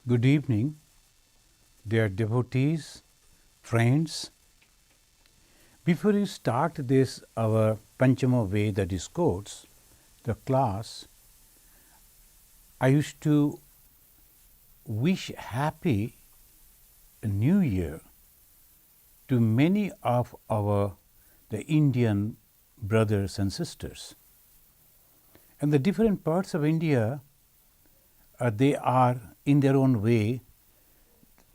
Good evening, dear devotees, friends. Before we start this, our Panchama Veda Discourse, the class, I used to wish happy New Year to many of the Indian brothers and sisters. And the different parts of India, they are in their own way,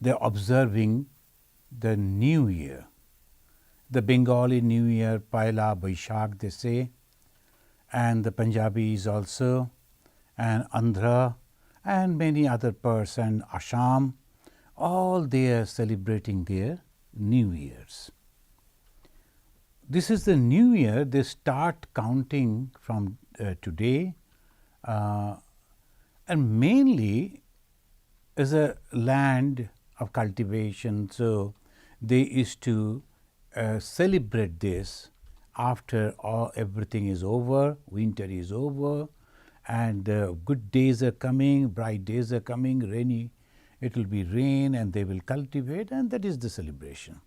they're observing the New Year. The Bengali New Year, Paila Baishakh, they say, and the Punjabis also, and Andhra, and many other parts, and Assam, all they are celebrating their New Years. This is the New Year, they start counting from today, and mainly is a land of cultivation, so they used to celebrate this after everything is over, winter is over, and good days are coming, bright days are coming, rainy, it will be rain, and they will cultivate, and that is the celebration.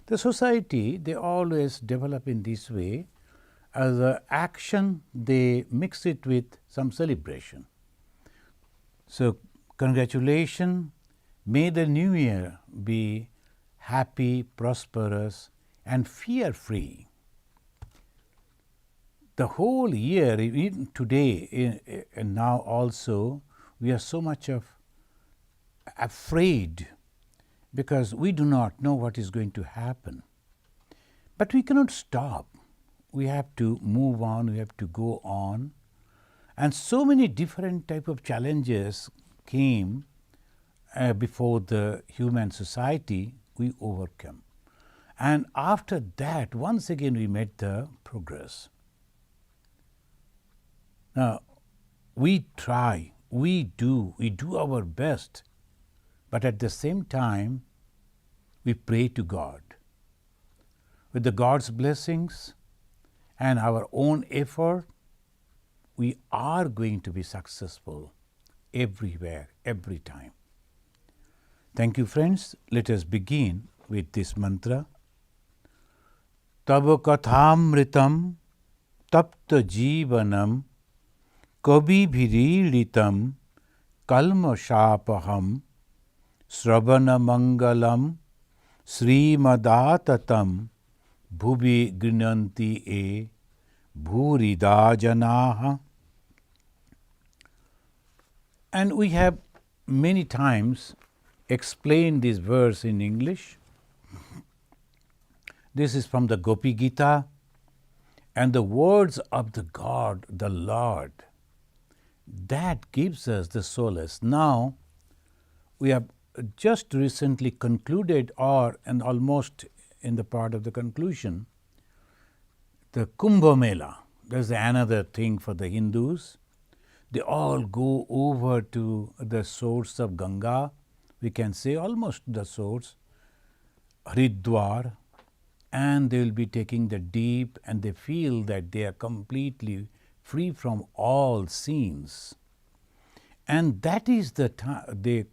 The society, they always develop in this way. As an action, they mix it with some celebration. So, congratulations, may the New Year be happy, prosperous, and fear-free. The whole year, even today and now also, we are so much afraid because we do not know what is going to happen. But we cannot stop. We have to move on, we have to go on. And so many different type of challenges came before the human society, we overcome. And after that, once again we made the progress. Now, we try, we do our best, but at the same time, we pray to God. With the God's blessings and our own effort, we are going to be successful everywhere, every time. Thank you, friends. Let us begin with this mantra. Tava kathamritam tapta jivanam kavi bhirilitam kalmashapaham sravana mangalam srimadatam bhuvi grinanti e bhurida janaha. And we have many times explained this verse in English. This is from the Gopi Gita, and the words of the God, the Lord, that gives us the solace. Now, we have just recently concluded, and almost in the part of the conclusion, the Kumbh Mela. There's another thing for the Hindus. They all go over to the source of Ganga, we can say almost the source, Haridwar, and they will be taking the deep, and they feel that they are completely free from all sins. And that is the time they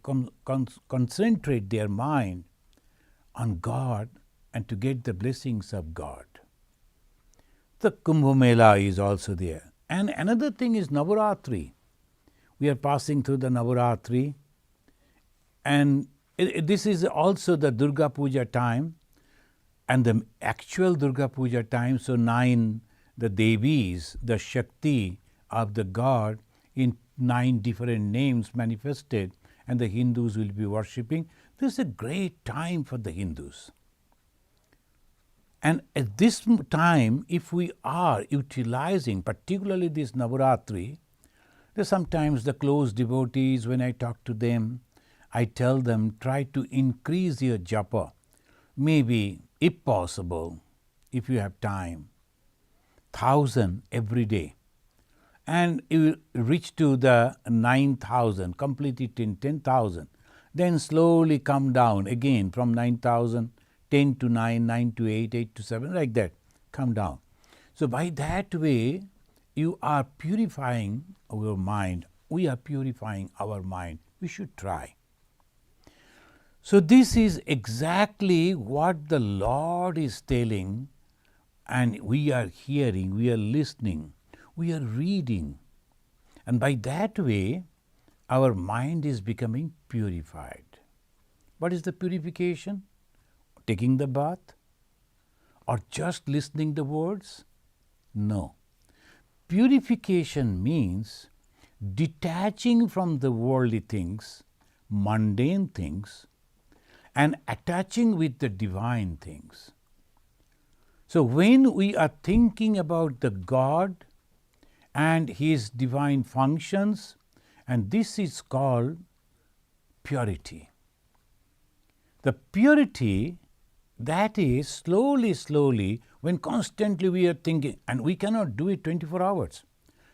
concentrate their mind on God and to get the blessings of God. The Kumbh Mela is also there. And another thing is Navaratri. We are passing through the Navaratri, and this is also the Durga Puja time, and the actual Durga Puja time. So 9, the Devis, the Shakti of the God in 9 different names manifested, and the Hindus will be worshipping. This is a great time for the Hindus. And at this time, if we are utilizing, particularly this Navaratri, there's sometimes the close devotees, when I talk to them, I tell them, try to increase your japa. Maybe, if possible, if you have time, 1,000 every day. And you will reach to the 9,000, complete it in 10,000. Then slowly come down again from 9,000, 10 to 9, 9 to 8, 8 to 7, like that, come down. So by that way, you are purifying our mind. We are purifying our mind. We should try. So this is exactly what the Lord is telling, and we are hearing, we are listening, we are reading. And by that way, our mind is becoming purified. What is the purification? Taking the bath? Or just listening the words? No. Purification means detaching from the worldly things, mundane things, and attaching with the divine things. So when we are thinking about the God and His divine functions, and this is called purity. The purity, that is slowly, when constantly we are thinking, and we cannot do it 24 hours.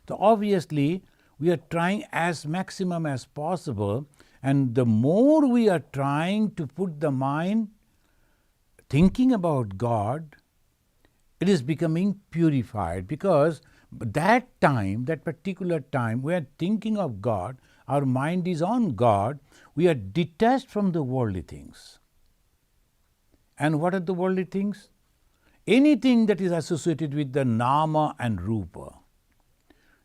So obviously, we are trying as maximum as possible, and the more we are trying to put the mind thinking about God, it is becoming purified, because that time, that particular time, we are thinking of God, our mind is on God, we are detached from the worldly things. And what are the worldly things? Anything that is associated with the Nama and Rupa.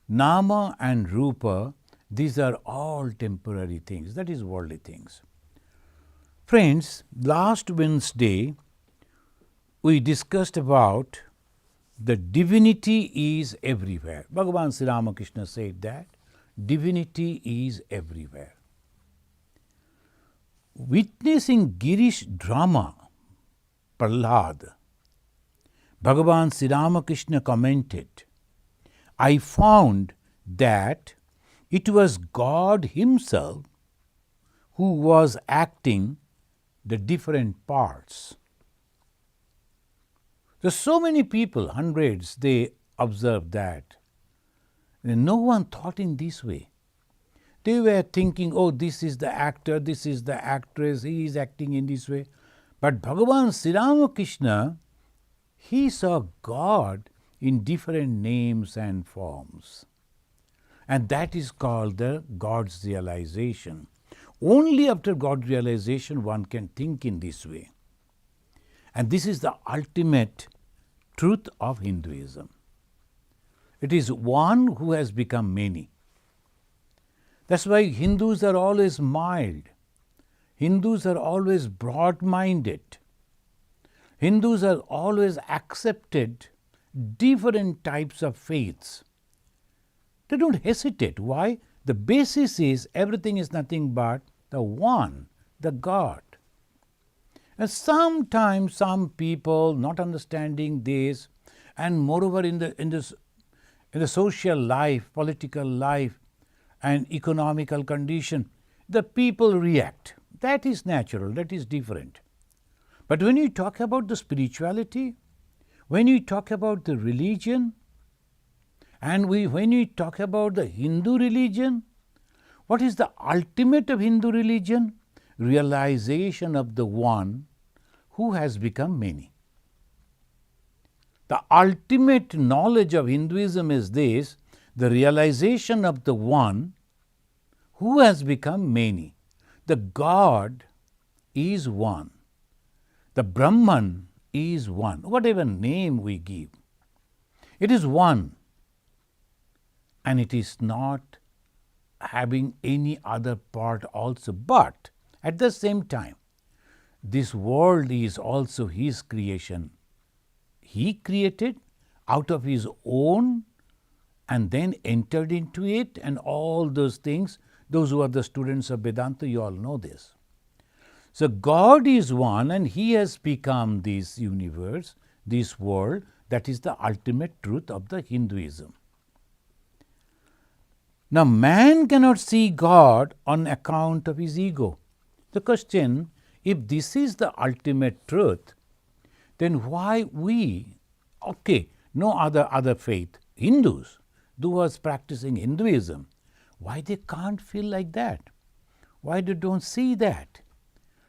Nama and Rupa, these are all temporary things, that is worldly things. Friends, last Wednesday, we discussed about the divinity is everywhere. Bhagavan Sri Ramakrishna said that divinity is everywhere. Witnessing Girish drama, Prahlad, Bhagavan Sri Ramakrishna commented, I found that it was God Himself who was acting the different parts. There's so many people, hundreds, they observed that. And no one thought in this way. They were thinking, oh, this is the actor, this is the actress, he is acting in this way. But Bhagavan Sri Ramakrishna, he saw God in different names and forms. And that is called the God's realization. Only after God's realization one can think in this way. And this is the ultimate truth of Hinduism. It is one who has become many. That's why Hindus are always mild. Hindus are always broad-minded. Hindus are always accepted different types of faiths. They don't hesitate. Why? The basis is everything is nothing but the one, the God. And sometimes some people not understanding this, and moreover in the social life, political life, and economical condition, the people react. That is natural, that is different. But when you talk about the spirituality, when you talk about the religion, and when you talk about the Hindu religion, what is the ultimate of Hindu religion? Realization of the one who has become many. The ultimate knowledge of Hinduism is this, the realization of the one who has become many. The God is one. The Brahman is one, whatever name we give. It is one, and it is not having any other part also. But at the same time, this world is also His creation. He created out of His own and then entered into it, and all those things. Those who are the students of Vedanta, you all know this. So God is one, and He has become this universe, this world. That is the ultimate truth of the Hinduism. Now man cannot see God on account of his ego. The question, if this is the ultimate truth, then why we, no other faith, Hindus, those practicing Hinduism, why they can't feel like that? Why they don't see that?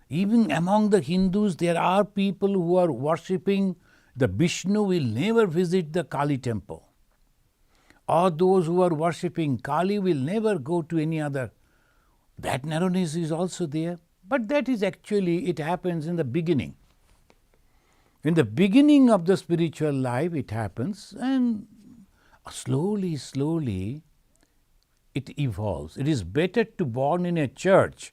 Even among the Hindus, there are people who are worshipping the Vishnu will never visit the Kali temple. Or those who are worshipping Kali will never go to any other. That narrowness is also there. But that is actually, it happens in the beginning. In the beginning of the spiritual life it happens, and slowly, slowly it evolves. It is better to born in a church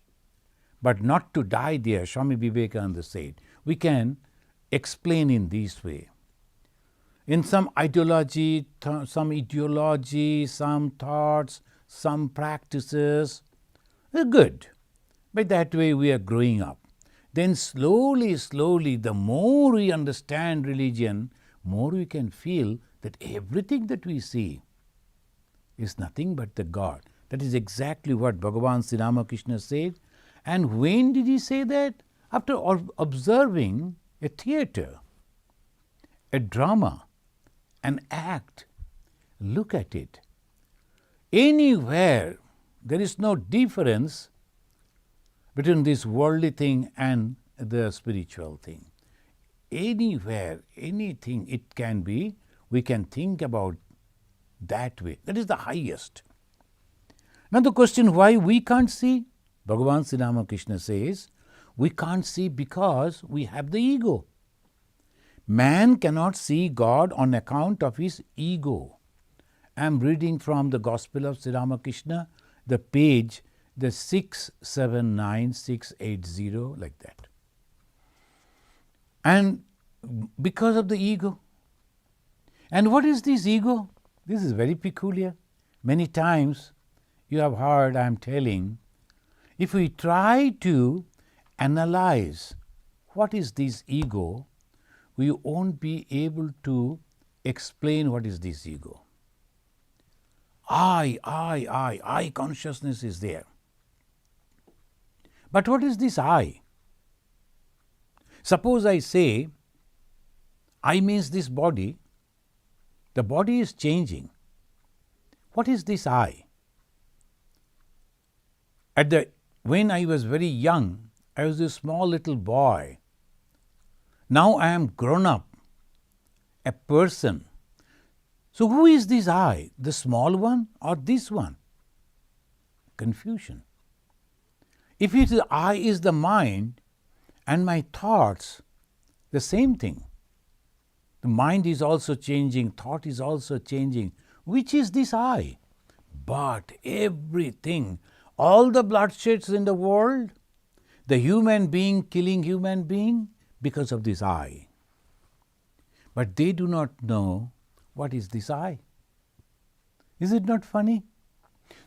but not to die there, Swami Vivekananda said. We can explain in this way. In some ideology, some thoughts, some practices, they're good. But that way we are growing up. Then slowly, slowly, the more we understand religion, more we can feel that everything that we see is nothing but the God. That is exactly what Bhagavan Sri Ramakrishna said. And when did he say that? After observing a theatre, a drama, an act. Look at it. Anywhere there is no difference between this worldly thing and the spiritual thing. Anywhere, anything it can be, we can think about that way. That is the highest. Now the question why we can't see? Bhagavan Sri Ramakrishna says, we can't see because we have the ego. Man cannot see God on account of his ego. I am reading from the Gospel of Sri Ramakrishna, the page, the 679680, like that. And because of the ego. And what is this ego? This is very peculiar. Many times you have heard I am telling, if we try to analyze what is this ego, we won't be able to explain what is this ego. I consciousness is there. But what is this I? Suppose I say, I means this body, the body is changing. What is this I? When I was very young, I was a small little boy. Now I am grown up, a person. So who is this I? The small one or this one? Confusion. If it is I is the mind and my thoughts, the same thing. The mind is also changing, thought is also changing. Which is this I? But everything, all the bloodsheds in the world, the human being killing human being because of this I. But they do not know what is this I. Is it not funny?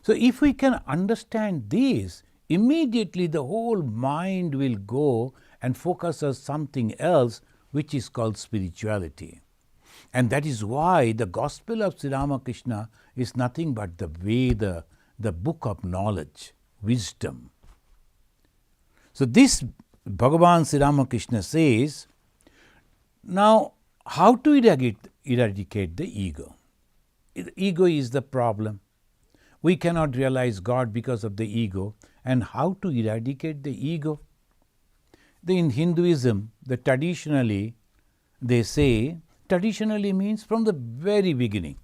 So if we can understand this, immediately the whole mind will go and focus on something else which is called spirituality. And that is why the Gospel of Sri Ramakrishna is nothing but the Veda, the book of knowledge, wisdom. So this Bhagavan Sri Ramakrishna says, now how to eradicate the ego? The ego is the problem. We cannot realize God because of the ego. And how to eradicate the ego? In Hinduism, traditionally, they say, traditionally means from the very beginning.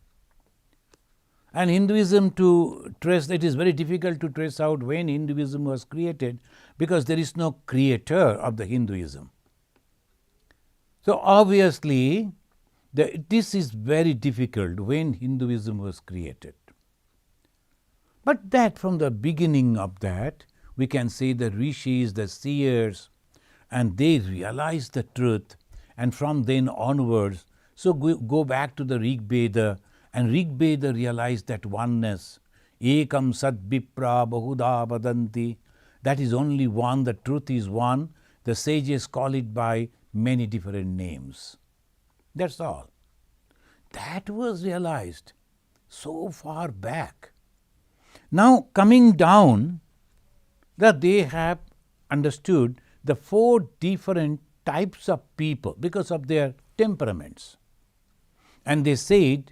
And Hinduism to trace, it is very difficult to trace out when Hinduism was created because there is no creator of the Hinduism. So obviously, this is very difficult when Hinduism was created. But that from the beginning of that, we can say the rishis, the seers, and they realize the truth, and from then onwards, so go back to the Rig Veda, and Rig Veda realized that oneness, ekam sad vipra bahuda vadanti, that is only one, the truth is one, the sages call it by many different names. That's all. That was realized so far back. Now coming down, that they have understood the 4 different types of people because of their temperaments. And they said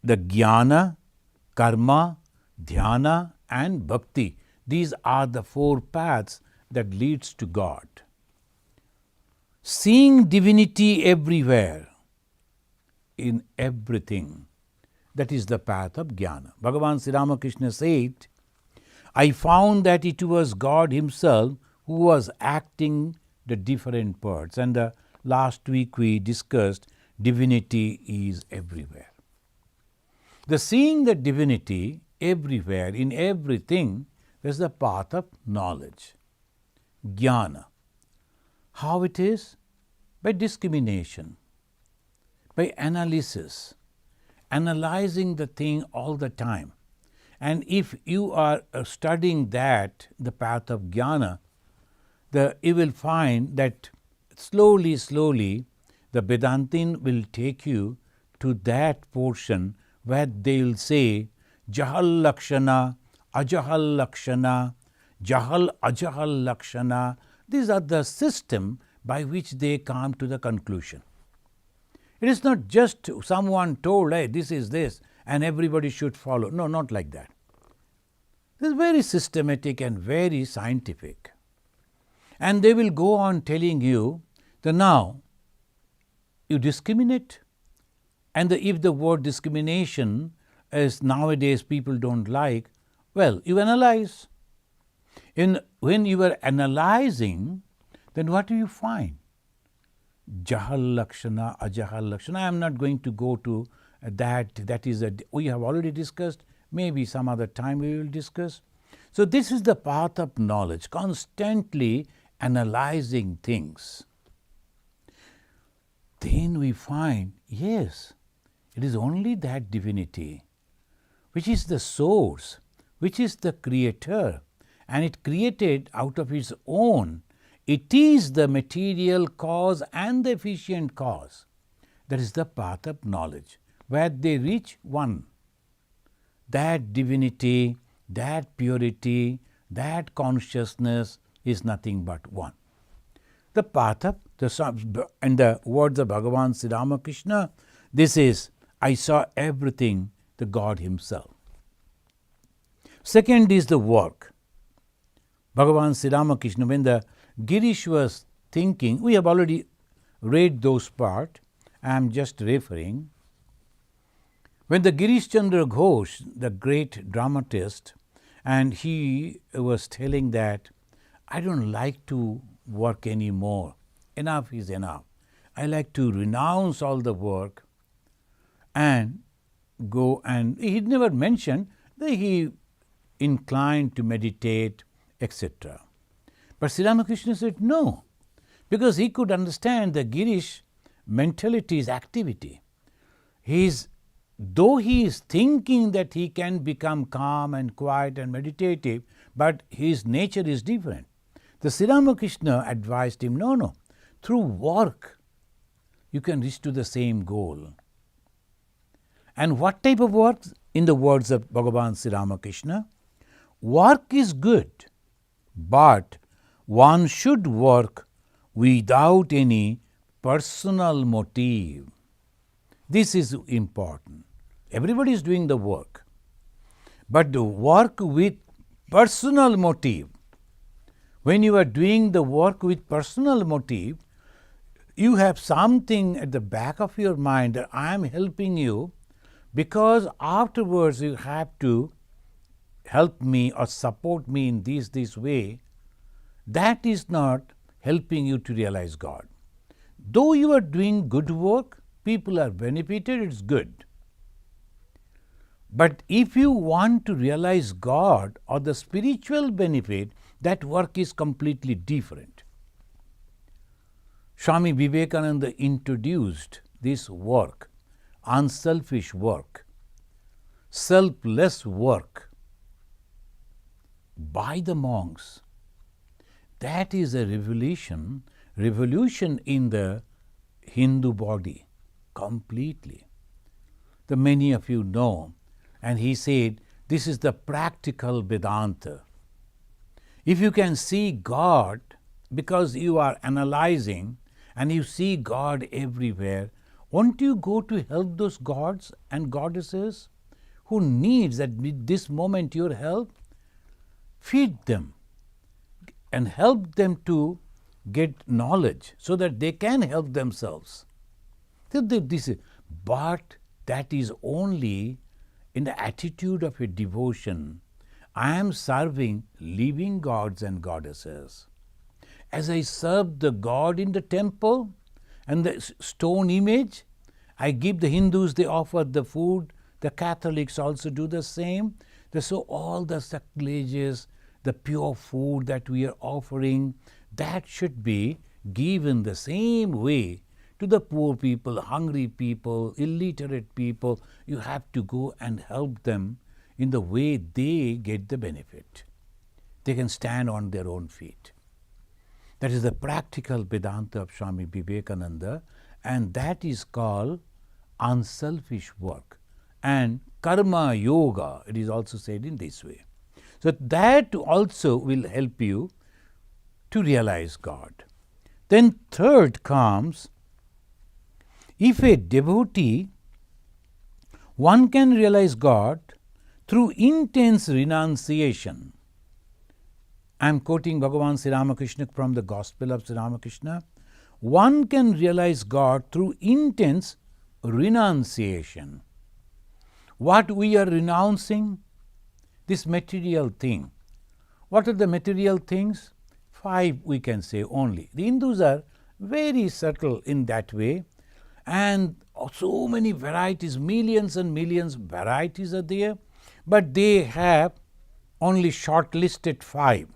the jnana, karma, dhyana and bhakti. These are the 4 paths that leads to God. Seeing divinity everywhere, in everything, that is the path of jnana. Bhagavan Sri Ramakrishna said, I found that it was God himself who was acting the different parts. And last week we discussed divinity is everywhere. The seeing the divinity everywhere, in everything, is the path of knowledge, jnana. How it is? By discrimination, by analysis, analyzing the thing all the time. And if you are studying that, the path of jnana, you will find that slowly, the Vedantin will take you to that portion where they will say, Jahal Lakshana, Ajahal Lakshana, Jahal Ajahal Lakshana. These are the system by which they come to the conclusion. It is not just someone told, hey, this is this, and everybody should follow. No, not like that. It is very systematic and very scientific. And they will go on telling you that now you discriminate, and if the word discrimination is nowadays people don't like, well, you analyze. When you are analyzing, then what do you find? Jahal Lakshana, Ajahal Lakshana. I am not going to go to that. That is we have already discussed. Maybe some other time we will discuss. So this is the path of knowledge, constantly analyzing things. Then we find, yes, it is only that divinity which is the source, which is the creator, and it created out of its own. It is the material cause and the efficient cause. That is the path of knowledge, where they reach one. That divinity, that purity, that consciousness is nothing but one. The path of in the words of Bhagavan Sri Ramakrishna, this is, I saw everything, the God himself. Second is the work. Bhagavan Sri Ramakrishna, when the Girish was thinking, we have already read those parts, I am just referring. When the Girish Chandra Ghosh, the great dramatist, and he was telling that, I don't like to work anymore. Enough is enough. I like to renounce all the work and go, and he never mentioned that he inclined to meditate, etc. But Sri Ramakrishna said no, because he could understand the Girish mentality is activity. Though he is thinking that he can become calm and quiet and meditative, but his nature is different. The Sri Ramakrishna advised him, no, through work you can reach to the same goal. And what type of work? In the words of Bhagavan Sri Ramakrishna, work is good, but one should work without any personal motive. This is important. Everybody is doing the work, but the work with personal motive. When you are doing the work with personal motive, you have something at the back of your mind that I am helping you because afterwards you have to help me or support me in this way. That is not helping you to realize God. Though you are doing good work, people are benefited, it's good. But if you want to realize God or the spiritual benefit, that work is completely different. Swami Vivekananda introduced this work, unselfish work, selfless work by the monks. That is a revolution in the Hindu body completely. The many of you know, and he said, this is the practical Vedanta. If you can see God, because you are analyzing and you see God everywhere, won't you go to help those gods and goddesses who needs at this moment your help? Feed them and help them to get knowledge so that they can help themselves. But that is only in the attitude of a devotion. I am serving living gods and goddesses. as I serve the God in the temple and the stone image, I give the Hindus, they offer the food, the Catholics also do the same. So all the sacrileges, the pure food that we are offering, that should be given the same way to the poor people, hungry people, illiterate people. You have to go and help them in the way they get the benefit. They can stand on their own feet. That is the practical Vedanta of Swami Vivekananda, and that is called unselfish work. And karma yoga, it is also said in this way. So that also will help you to realize God. Then third comes, if a devotee, one can realize God through intense renunciation. I am quoting Bhagavan Sri Ramakrishna from the Gospel of Sri Ramakrishna. One can realize God through intense renunciation. What we are renouncing? This material thing. What are the material things? 5 we can say only. The Hindus are very subtle in that way, and so many varieties, millions and millions varieties are there, but they have only shortlisted 5.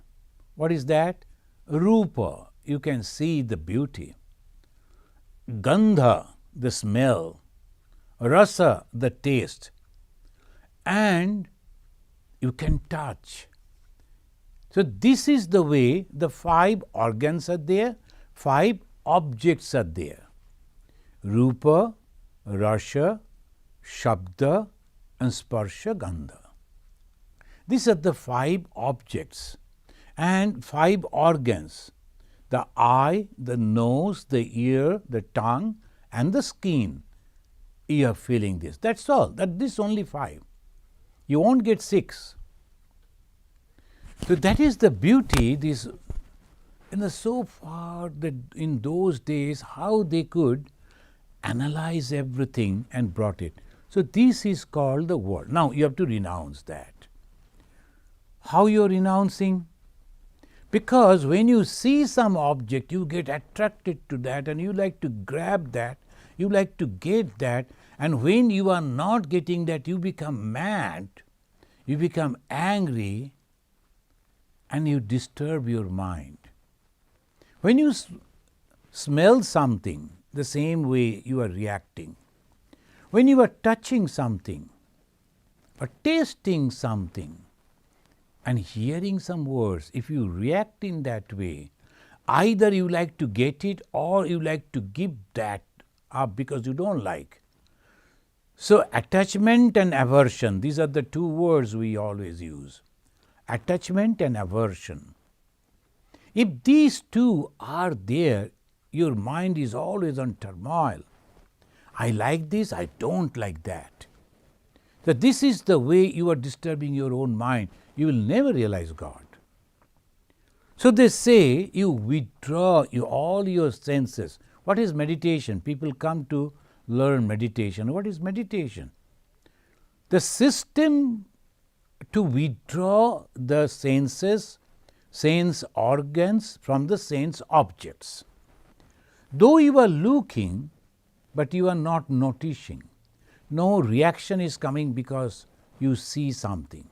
What is that? Rupa, you can see the beauty. Gandha, the smell. Rasa, the taste. And you can touch. So this is the way the 5 organs are there, 5 objects are there. Rupa, Rasa, Shabda and Sparsha, Gandha. These are the 5 objects and 5 organs. The eye, the nose, the ear, the tongue and the skin. You are feeling this. That's all. This only 5. You won't get 6. So that is the beauty. This, so far that in those days, how they could analyze everything and brought it. So this is called the world. Now you have to renounce that. How you are renouncing? Because when you see some object, you get attracted to that and you like to grab that, you like to get that, and when you are not getting that, you become mad, you become angry, and you disturb your mind. When you smell something, the same way you are reacting. When you are touching something, or tasting something, and hearing some words, if you react in that way, either you like to get it or you like to give that up because you don't like. So attachment and aversion, these are the 2 words we always use. Attachment and aversion. If these 2 are there, your mind is always on turmoil. I like this, I don't like that. So this is the way you are disturbing your own mind. You will never realize God. So they say you withdraw all your senses. What is meditation? People come to learn meditation. What is meditation? The system to withdraw the senses, sense organs from the sense objects. Though you are looking, but you are not noticing. No reaction is coming because you see something.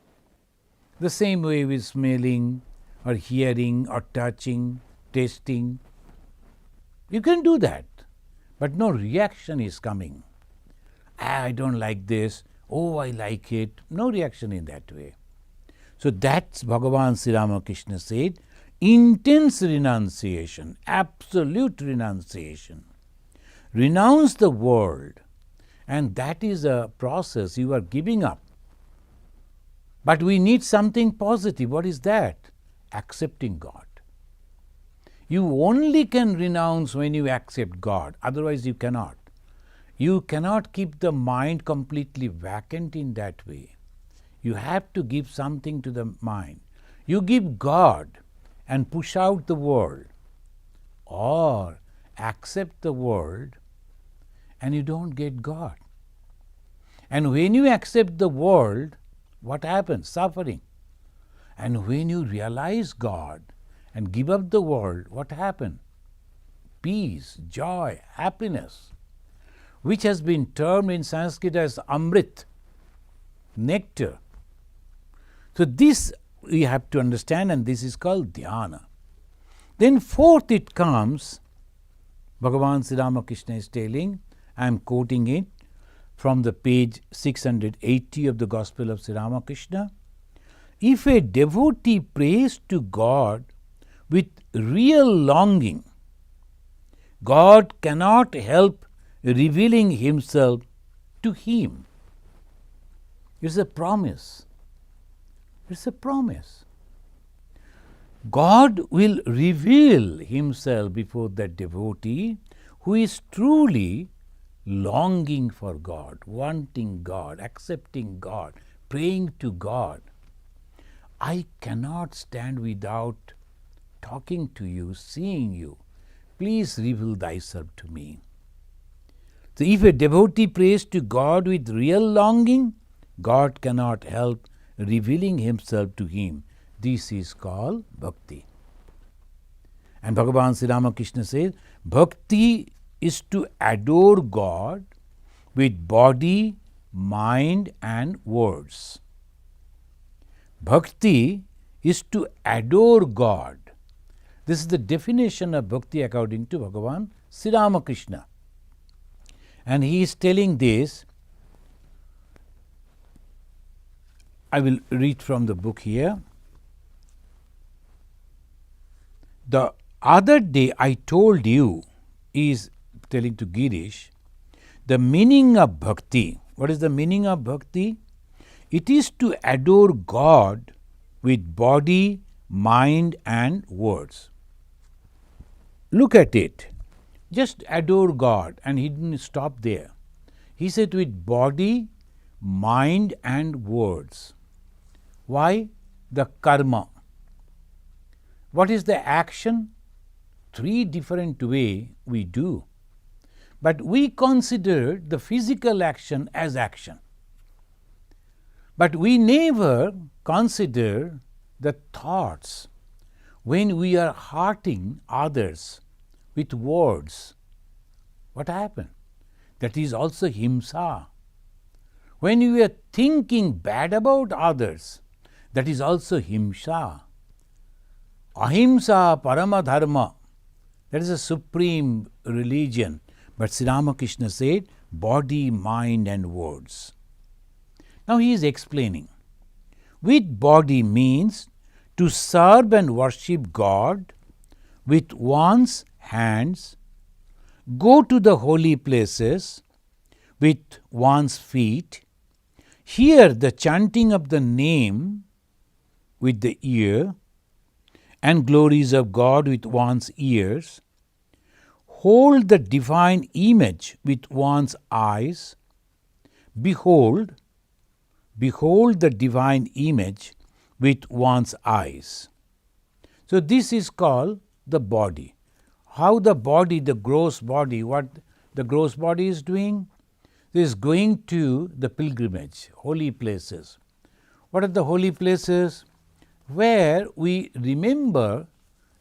The same way with smelling or hearing or touching, tasting. You can do that, but no reaction is coming. I don't like this. Oh, I like it. No reaction in that way. So that's Bhagavan Sri Ramakrishna said, intense renunciation, absolute renunciation. Renounce the world, and that is a process you are giving up. But we need something positive. What is that? Accepting God. You only can renounce when you accept God, otherwise you cannot. You cannot keep the mind completely vacant in that way. You have to give something to the mind. You give God and push out the world, or accept the world and you don't get God. And when you accept the world, what happens? Suffering. And when you realize God and give up the world, what happened? Peace, joy, happiness, which has been termed in Sanskrit as Amrit, nectar. So this we have to understand, and this is called dhyana. Then fourth it comes, Bhagavan Sri Ramakrishna is telling, I am quoting it from the page 680 of the Gospel of Sri Ramakrishna. If a devotee prays to God with real longing, God cannot help revealing himself to him. It's a promise. It's a promise. God will reveal himself before that devotee who is truly longing for God, wanting God, accepting God, praying to God. I cannot stand without talking to you, seeing you. Please reveal thyself to me. So if a devotee prays to God with real longing, God cannot help revealing himself to him. This is called Bhakti. And Bhagavan Sri Ramakrishna says, Bhakti is to adore God with body, mind and words. Bhakti is to adore God. This is the definition of Bhakti according to Bhagavan Sri Ramakrishna. And he is telling this. I will read from the book here. The other day I told you, is telling to Girish, the meaning of Bhakti. What is the meaning of Bhakti? It is to adore God with body, mind and words. Look at it. Just adore God, and he didn't stop there. He said with body, mind and words. Why? The karma. What is the action? Three different ways we do. But we consider the physical action as action. But we never consider the thoughts when we are hurting others with words. What happened? That is also himsa. When we are thinking bad about others, that is also himsa. Ahimsa parama dharma. That is a supreme religion. But Sri Ramakrishna said body, mind and words. Now he is explaining. With body means to serve and worship God with one's hands, go to the holy places with one's feet, hear the chanting of the name with the ear, and glories of God with one's ears, hold the divine image with one's eyes, behold the divine image with one's eyes. So this is called the body. How the body, the gross body, what the gross body is doing? It is going to the pilgrimage, holy places. What are the holy places? Where we remember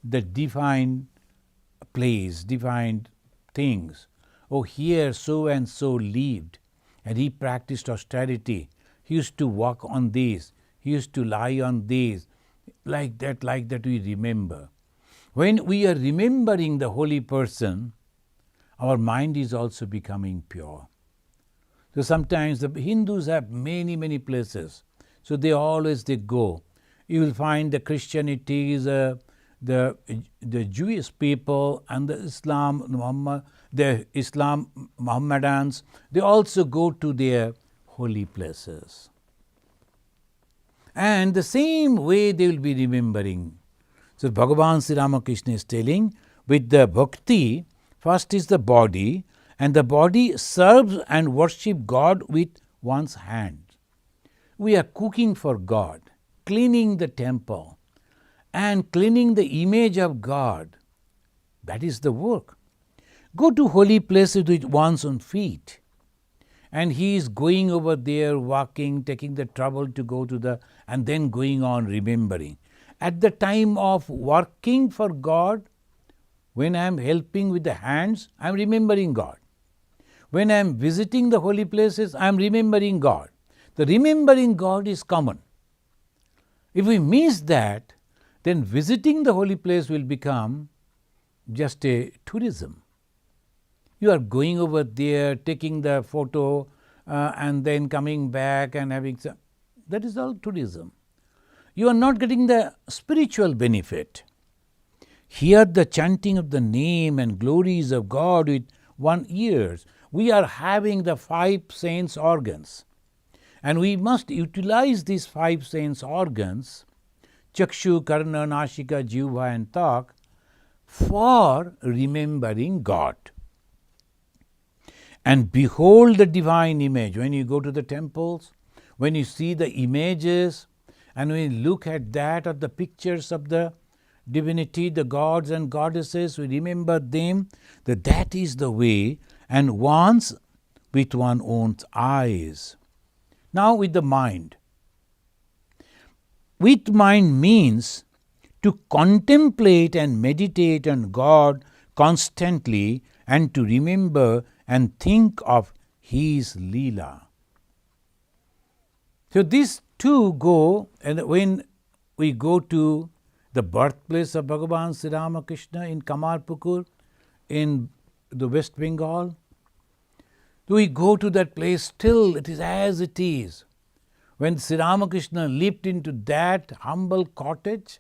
the divine place, divine things. Oh, here so and so lived, and he practiced austerity. He used to walk on this, he used to lie on this, like that we remember. When we are remembering the holy person, our mind is also becoming pure. So sometimes the Hindus have many places, so they go. You will find the Christianity is the Jewish people and the Islam Mohammedans, they also go to their holy places. And the same way they will be remembering. So Bhagavan Sri Ramakrishna is telling, with the bhakti, first is the body, and the body serves and worships God with one's hand. We are cooking for God, cleaning the temple, and cleaning the image of God. That is the work. Go to holy places with one's own feet. And he is going over there, walking, taking the trouble to go to and then going on remembering. At the time of working for God, when I am helping with the hands, I am remembering God. When I am visiting the holy places, I am remembering God. The remembering God is common. If we miss that, then visiting the holy place will become just a tourism. You are going over there, taking the photo, and then coming back and having some. That is all tourism. You are not getting the spiritual benefit. Hear the chanting of the name and glories of God with one ears. We are having the 5 sense organs. And we must utilize these 5 sense organs, Chakshu, Karna, Nashika, Jivha and Tak, for remembering God. And behold the divine image. When you go to the temples, when you see the images, and when you look at that, or the pictures of the divinity, the gods and goddesses, we remember them, that is the way, and once with one's own eyes. Now with the mind. With mind means to contemplate and meditate on God constantly and to remember and think of His Leela. So these two go, and when we go to the birthplace of Bhagavan Sri Ramakrishna in Kamarpukur in the West Bengal, we go to that place, still it is as it is. When Sri Ramakrishna lived into that humble cottage,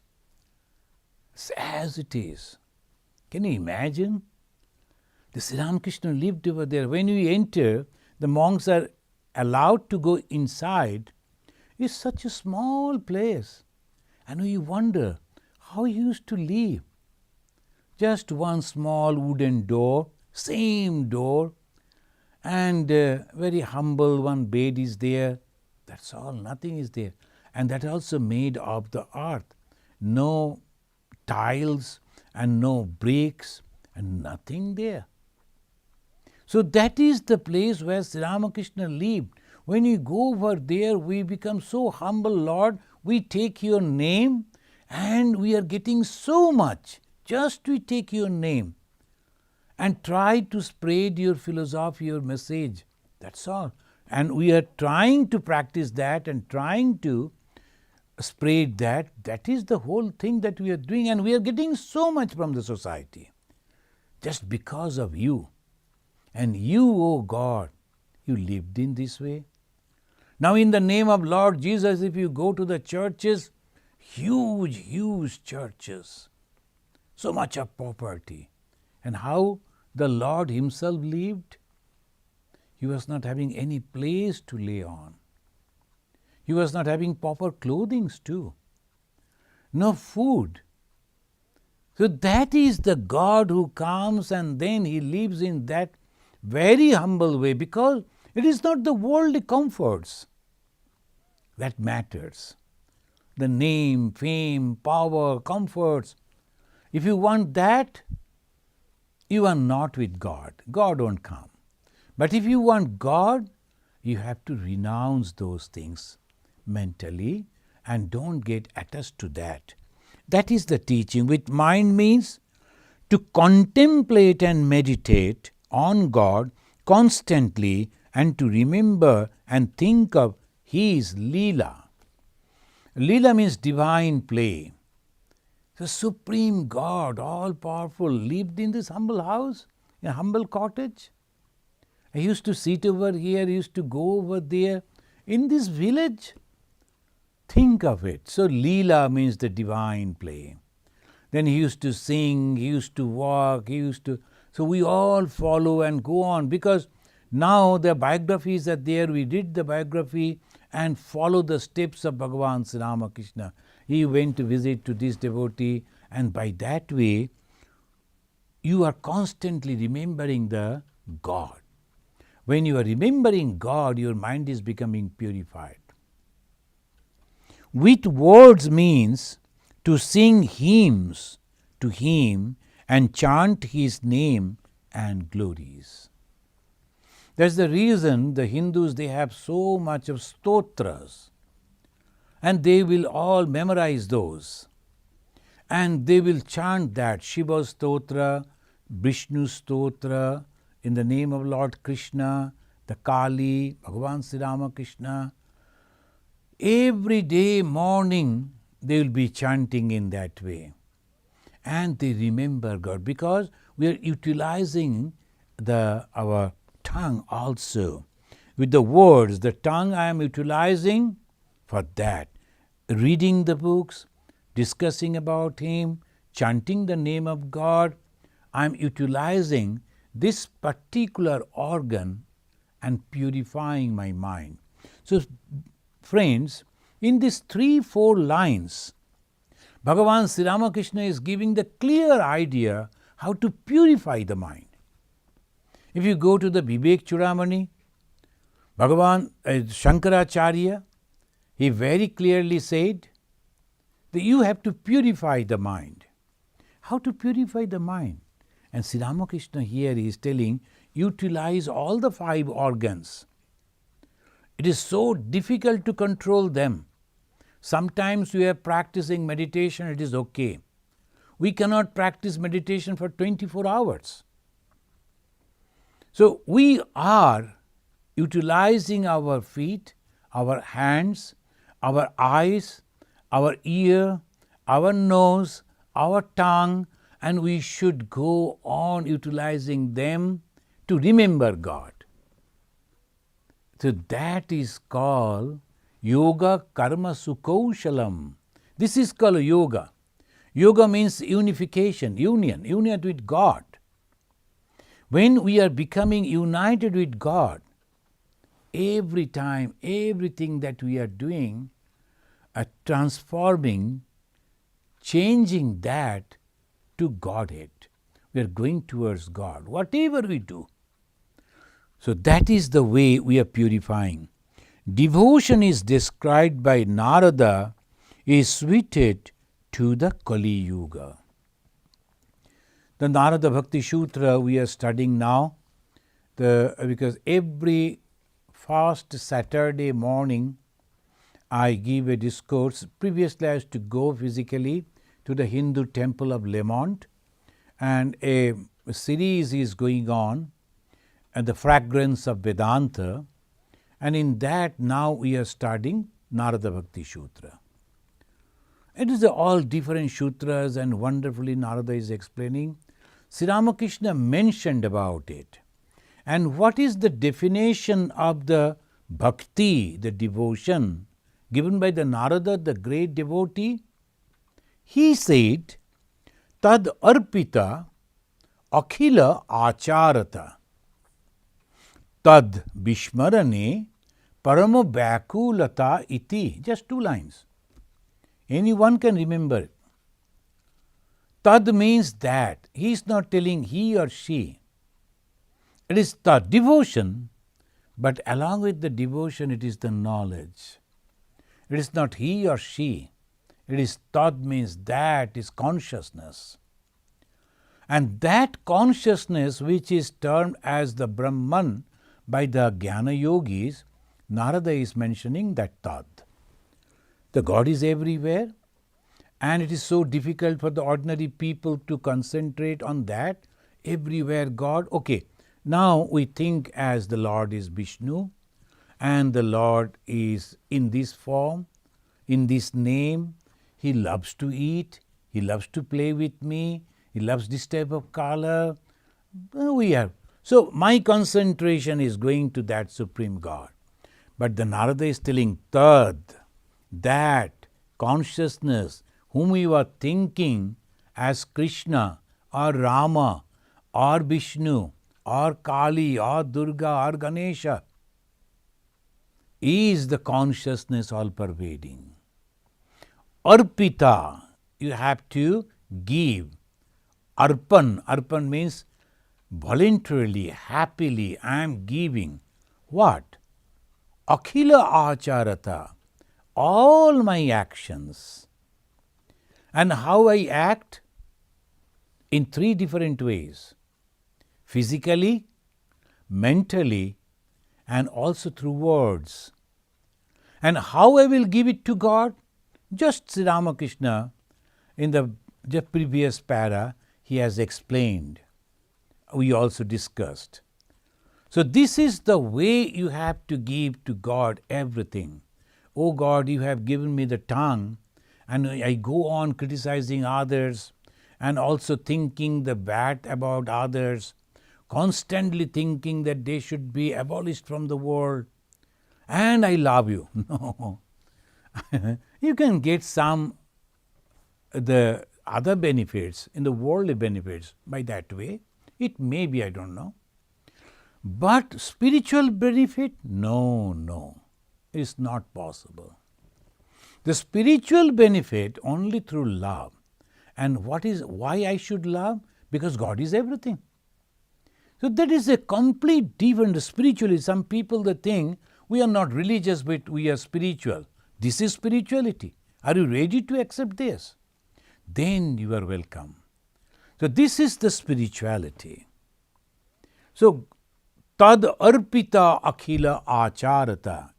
it's as it is. Can you imagine? The Sri Ramakrishna lived over there. When we enter, the monks are allowed to go inside. It's such a small place. And we wonder how he used to live. Just one small wooden door, same door, and very humble one bed is there. That's all, nothing is there. And that also made of the earth. No tiles and no bricks and nothing there. So that is the place where Sri Ramakrishna lived. When we go over there, we become so humble, Lord, we take your name and we are getting so much. Just we take your name and try to spread your philosophy, your message. That's all. And we are trying to practice that and trying to spread that. That is the whole thing that we are doing, and we are getting so much from the society just because of you. And you, O God, you lived in this way. Now in the name of Lord Jesus, if you go to the churches, huge, huge churches, so much of property. And how the Lord himself lived? He was not having any place to lay on. He was not having proper clothing too. No food. So that is the God who comes and then he lives in that very humble way, because it is not the worldly comforts that matters. The name, fame, power, comforts. If you want that, you are not with God. God won't come. But if you want God, you have to renounce those things mentally and don't get attached to that. That is the teaching. With mind means to contemplate and meditate on God constantly and to remember and think of His Leela. Leela means divine play. The Supreme God, all-powerful, lived in this humble house, in a humble cottage. I used to sit over here, I used to go over there. In this village, think of it. So Leela means the divine play. Then he used to sing, he used to walk, so we all follow and go on, because now the biographies are there. We read the biography and follow the steps of Bhagavan Sri Ramakrishna. He went to visit to this devotee, and by that way, you are constantly remembering the God. When you are remembering God, your mind is becoming purified. With words means to sing hymns to Him and chant His name and glories. That's the reason the Hindus, they have so much of stotras, and they will all memorize those. And they will chant that Shiva Stotra, Vishnu Stotra, in the name of Lord Krishna, the Kali, Bhagavan Sri Ramakrishna. Every day morning they will be chanting in that way. And they remember God because we are utilizing our tongue also. With the words, the tongue I am utilizing for that. Reading the books, discussing about Him, chanting the name of God. I am utilizing this particular organ and purifying my mind. So, friends, in these 3-4 lines, Bhagavan Sri Ramakrishna is giving the clear idea how to purify the mind. If you go to the Vivek Chudamani, Bhagavan Shankaracharya, he very clearly said that you have to purify the mind. How to purify the mind? And Sri Ramakrishna here is telling, utilize all the 5 organs. It is so difficult to control them. Sometimes we are practicing meditation, it is okay. We cannot practice meditation for 24 hours. So we are utilizing our feet, our hands, our eyes, our ear, our nose, our tongue, and we should go on utilizing them to remember God. So that is called Yoga Karma Sukhaushalam. This is called yoga. Yoga means unification, union with God. When we are becoming united with God, every time, everything that we are doing, transforming, changing that to Godhead. We are going towards God, whatever we do. So that is the way we are purifying. Devotion is described by Narada is suited to the Kali Yuga. The Narada Bhakti Sutra we are studying now, because every first Saturday morning I give a discourse. Previously I used to go physically to the Hindu temple of Lemont, and a series is going on, and the fragrance of Vedanta, and in that now we are studying Narada Bhakti Sutra. It is all different sutras, and wonderfully Narada is explaining. Sri Ramakrishna mentioned about it. And what is the definition of the bhakti, the devotion, given by the Narada, the great devotee? He said, Tad arpita akhila acharata, tad vishmarane paramo bhakulata iti. Just 2 lines. Anyone can remember it. Tad means that. He is not telling he or she. It is the devotion, but along with the devotion it is the knowledge. It is not he or she. It is tad means that is consciousness. And that consciousness which is termed as the Brahman by the Jnana Yogis, Narada is mentioning that tad. The God is everywhere, and it is so difficult for the ordinary people to concentrate on that. Everywhere God. Okay, now we think as the Lord is Vishnu, and the Lord is in this form, in this name. He loves to eat, He loves to play with me, He loves this type of color. So my concentration is going to that Supreme God. But the Narada is telling tad, that consciousness whom you are thinking as Krishna or Rama or Vishnu or Kali or Durga or Ganesha is the consciousness all pervading. Arpita, you have to give. Arpan, arpan means voluntarily, happily, I am giving. What? Akhila acharata, all my actions. And how I act? In 3 different ways. Physically, mentally, and also through words. And how I will give it to God? Just Sri Ramakrishna in the the previous para he has explained. We also discussed. So this is the way you have to give to God everything. Oh God, you have given me the tongue, and I go on criticizing others and also thinking the bad about others, constantly thinking that they should be abolished from the world, and I love you. No. You can get some the other benefits in the worldly benefits by that way. It may be, I don't know. But spiritual benefit? No. It's not possible. The spiritual benefit only through love. And why I should love? Because God is everything. So that is a complete different spirituality. Some people they think we are not religious but we are spiritual. This is spirituality. Are you ready to accept this? Then you are welcome. So this is the spirituality. So tad arpita akhila acharata.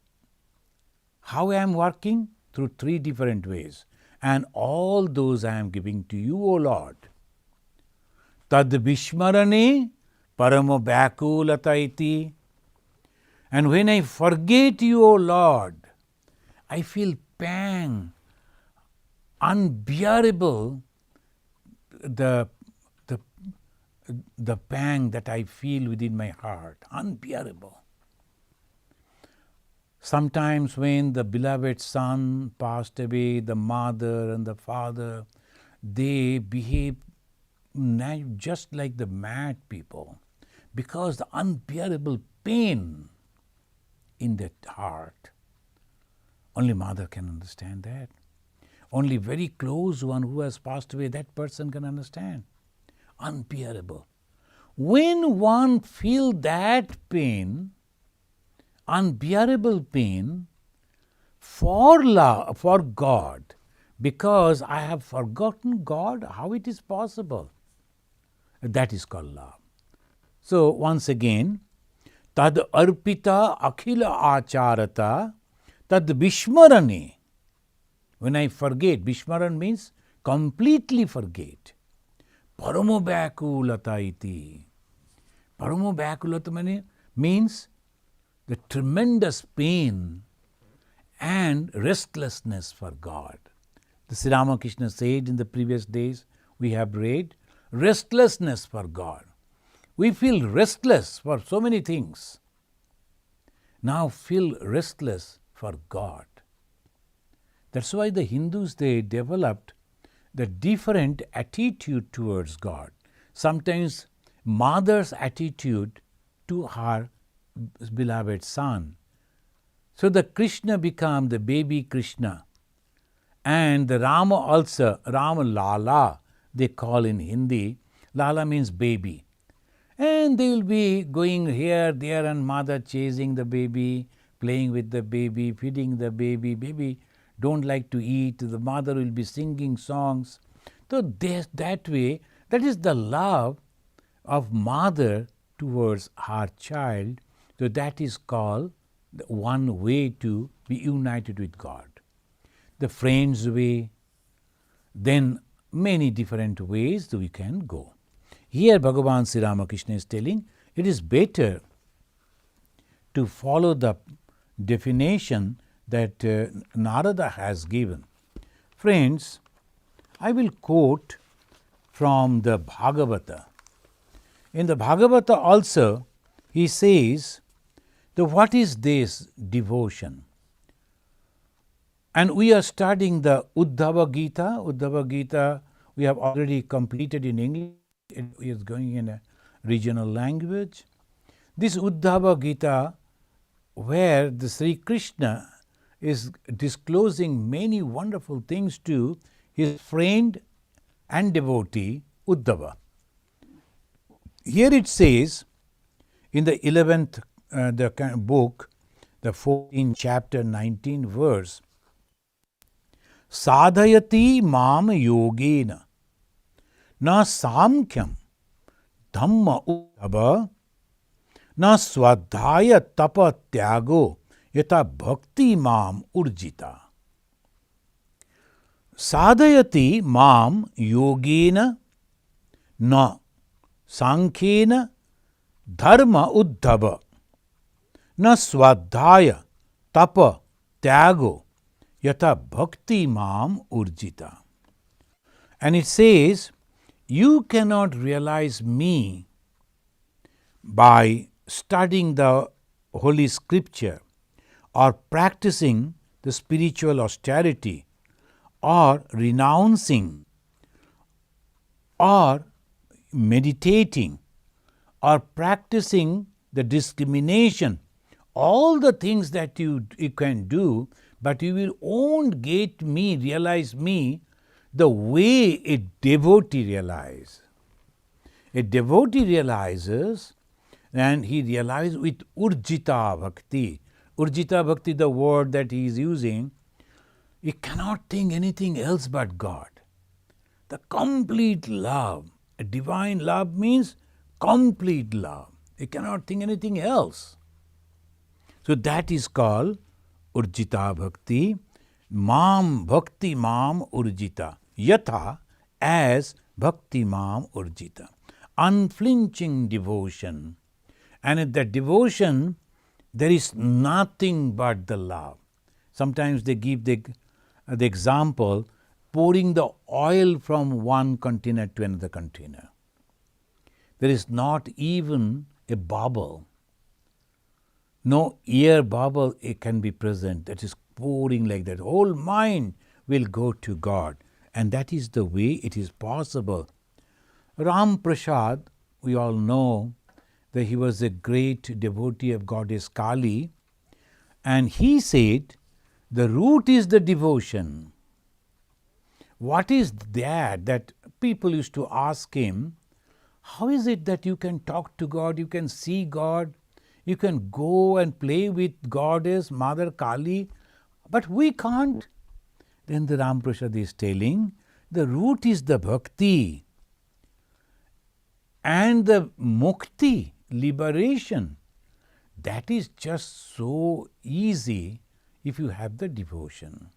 How I am working? Through three different ways. And all those I am giving to you, O Lord. Tad vishmarane paramo bhakulata iti. And when I forget you, O Lord, I feel pang, unbearable, the pang that I feel within my heart, unbearable. Sometimes when the beloved son passed away, the mother and the father, they behave just like the mad people because the unbearable pain in that heart. Only mother can understand that. Only very close one who has passed away, that person can understand. Unbearable. When one feels that pain, unbearable pain, for love, for God, because I have forgotten God, how it is possible? That is called love. So once again, tad arpita akhila acharata tad vishmarane. When I forget, vishmaran means completely forget. Paramo bhakulata iti. Paramo bhakulata means the tremendous pain and restlessness for God. The Sri Ramakrishna said in the previous days, we have read, restlessness for God. We feel restless for so many things. Now feel restless for God. That's why the Hindus, they developed the different attitude towards God. Sometimes mother's attitude to her beloved son. So the Krishna became the baby Krishna. And the Rama also, Rama Lala, they call in Hindi. Lala means baby. And they will be going here, there, and mother chasing the baby, playing with the baby, feeding the baby. Baby don't like to eat. The mother will be singing songs. So that way, that is the love of mother towards her child. So that is called one way to be united with God. The friend's way, then many different ways that we can go. Here Bhagavan Sri Ramakrishna is telling, it is better to follow the definition that Narada has given. Friends, I will quote from the Bhagavata. In the Bhagavata also, he says, what is this devotion? And we are studying the Uddhava Gita. Uddhava Gita we have already completed in English. It is going in a regional language. This Uddhava Gita, where the Sri Krishna is disclosing many wonderful things to his friend and devotee Uddhava. Here it says in the 11th book, the 14th chapter, 19th verse, Sadhayati mam yogena na samkhyam dhamma uddhava na swadhyaya tapa tyago yata bhakti mam urjita. Sadhayati mam yogena na sankhena dharma uddhava na swadhyaya tapa tyago yata bhakti mam urjita. And it says, you cannot realize me by studying the Holy Scripture or practicing the spiritual austerity or renouncing or meditating or practicing the discrimination, all the things that you can do, but you won't get me, realize me the way a devotee realizes. A devotee realizes, and he realizes with Urjita Bhakti. Urjita Bhakti, the word that he is using, he cannot think anything else but God. The complete love. A divine love means complete love. He cannot think anything else. So that is called Urjita Bhakti. Mam Bhakti Mam Urjita. Yatha, as Bhakti Mam Urjita. Unflinching devotion. And in that devotion, there is nothing but the love. Sometimes they give the example, pouring the oil from one container to another container. There is not even a bubble. No air bubble can be present that is pouring like that. Whole mind will go to God. And that is the way it is possible. Ram Prasad, we all know that he was a great devotee of Goddess Kali. And he said, the root is the devotion. What is that? That people used to ask him, how is it that you can talk to God, you can see God, you can go and play with Goddess Mother Kali, but we can't? Then the Ram Prasad is telling, the root is the bhakti and the mukti, liberation. That is just so easy if you have the devotion.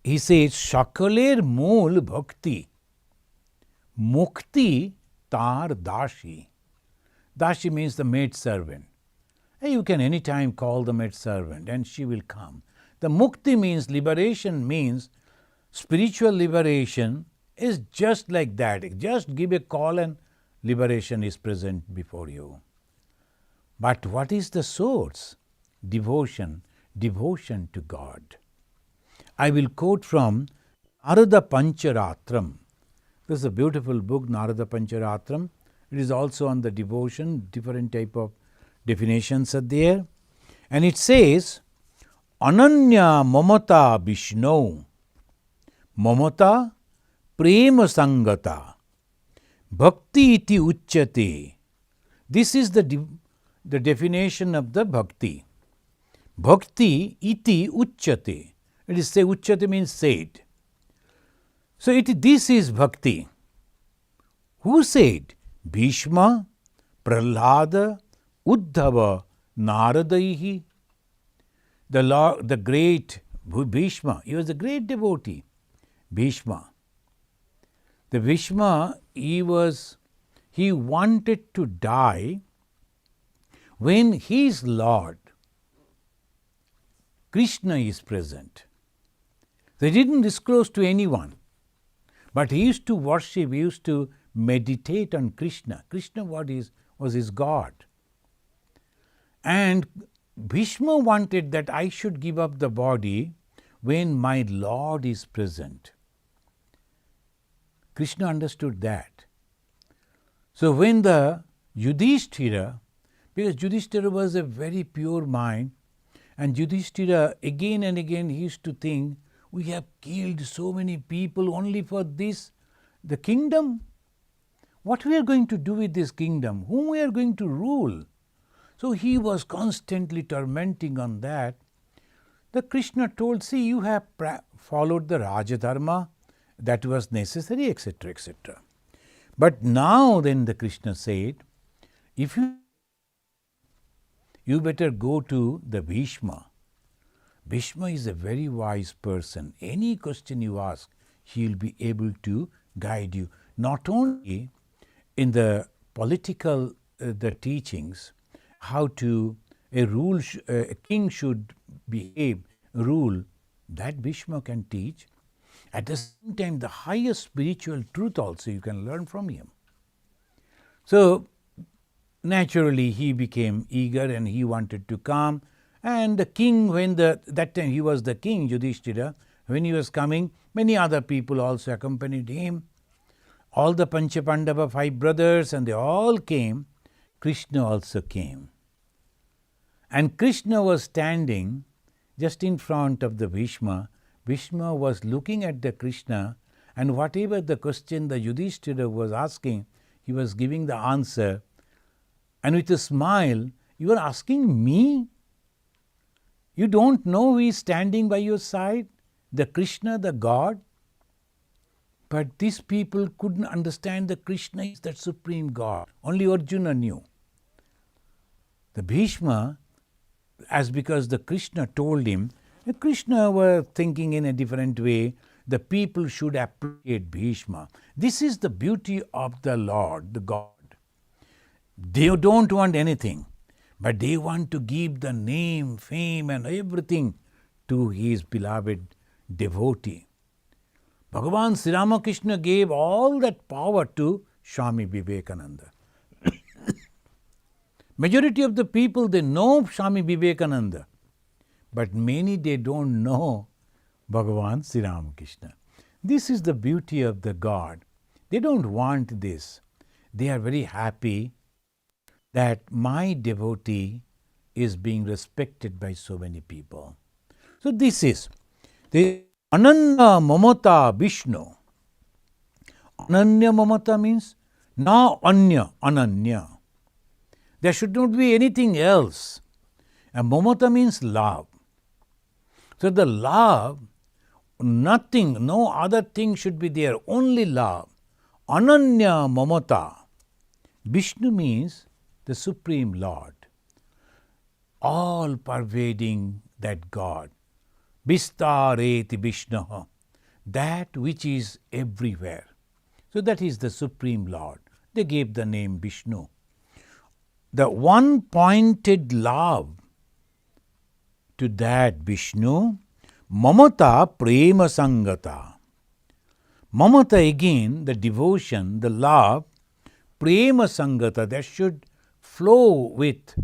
He says, Shakaler mool bhakti, mukti tar dashi. Dashi means the maid servant. You can anytime call the maid servant and she will come. The mukti means liberation, means spiritual liberation is just like that. Just give a call and liberation is present before you. But what is the source? Devotion. Devotion to God. I will quote from Narada Pancharatram. This is a beautiful book, Narada Pancharatram. It is also on the devotion, different type of definitions are there. And it says, Ananya mamata Vishnu, mamata prema sangata, bhakti iti uchyate. This is the definition of the bhakti. Bhakti iti uchyate. It is say, uchyate means said. So this is bhakti. Who said? Bhishma, Prahlada, Uddhava, Naradaihi. The great Bhishma, he was a great devotee. Bhishma. The Bhishma, he wanted to die when his Lord, Krishna, is present. They didn't disclose to anyone. But he used to worship, he used to meditate on Krishna. Krishna was his God. And Bhishma wanted that I should give up the body when my Lord is present. Krishna understood that. So when the Yudhishthira, because Yudhishthira was a very pure mind, and Yudhishthira again and again he used to think, we have killed so many people only for this, the kingdom. What we are going to do with this kingdom? Whom we are going to rule? So he was constantly tormenting on that. The Krishna told, see, you have followed the Rajadharma, that was necessary, etc., etc. But now then the Krishna said, if you better go to the Bhishma, Bhishma is a very wise person. Any question you ask, he will be able to guide you. Not only in the political, the teachings, how to a king should behave, rule, that Bhishma can teach. At the same time, the highest spiritual truth also you can learn from him. So naturally he became eager and he wanted to come. And the king, when that time he was the king, Yudhishthira, when he was coming, many other people also accompanied him. All the Panchapandava, 5 brothers, and they all came. Krishna also came. And Krishna was standing just in front of the Bhishma. Bhishma was looking at the Krishna, and whatever the question the Yudhishthira was asking, he was giving the answer. And with a smile, you are asking me? You don't know who is standing by your side? The Krishna, the God? But these people couldn't understand that Krishna is that supreme God. Only Arjuna knew. The Bhishma, as because the Krishna told him, the Krishna were thinking in a different way, the people should appreciate Bhishma. This is the beauty of the Lord, the God. They don't want anything, but they want to give the name, fame and everything to his beloved devotee. Bhagavan Sri Ramakrishna gave all that power to Swami Vivekananda. Majority of the people, they know Swami Vivekananda, but many they don't know Bhagavan Sri Ramakrishna. This is the beauty of the God. They don't want this. They are very happy that my devotee is being respected by so many people. So this is the Ananya Mamata Vishnu. Ananya Mamata means na anya, ananya. There should not be anything else. And Mamata means love. So the love, nothing, no other thing should be there, only love. Ananya Mamata. Vishnu means the Supreme Lord, all pervading that God. Vistareti Vishnaha, that which is everywhere. So that is the Supreme Lord. They gave the name Vishnu. The one-pointed love to that Vishnu, Mamata Prema Sangata. Mamata again, the devotion, the love, Prema Sangata, that should flow with